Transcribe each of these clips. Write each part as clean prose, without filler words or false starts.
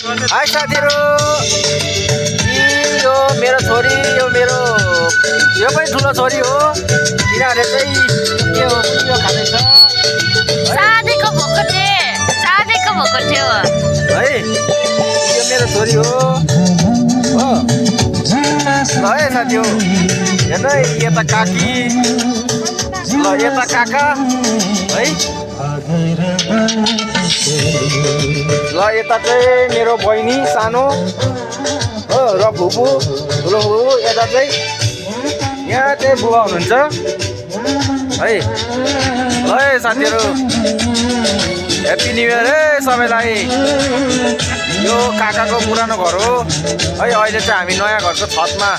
हाय साथीहरु, यो मेरो छोरी, यो पनि ठुलो छोरी हो। यिनीहरूले चाहिँ के हो यो खाँदैछ साँझको भोको थियो है। यो मेरो छोरी हो। ल है साथी हो, हेर्नु है, यता काकी, ल यता काका है, ल यता चाहिँ मेरो बहिनी सानो हो र फुपू, ठुलो फुपू। यता चाहिँ यहाँ चाहिँ बुबा हुनुहुन्छ है। ल है साथीहरू, ह्याप्पी न्यु इयर है सबैलाई। यो काकाको पुरानो घर हो है। अहिले चाहिँ हामी नयाँ घरको छतमा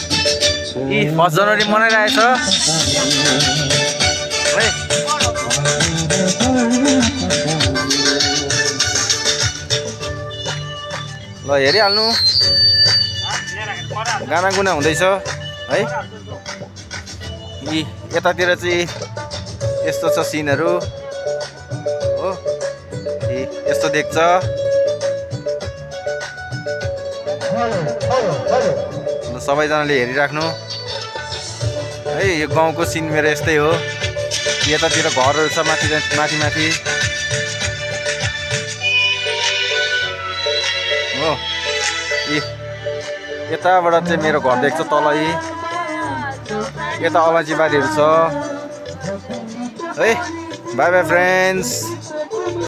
1 जनवरी मनाइरहेछ है। ल हेरिहाल्नु, गाना गुना हुँदैछ है। यतातिर चाहिँ यस्तो छ सिनहरू हो, यस्तो देख्छ। सबैजनाले हेरिराख्नु है। यो गाउँको सिन मेरो यस्तै हो। यतातिर घरहरू छ माथि हो। यताबाट चाहिँ मेरो घर देख्छ तल। यता अलैँची बारीहरू छ है। By by friends.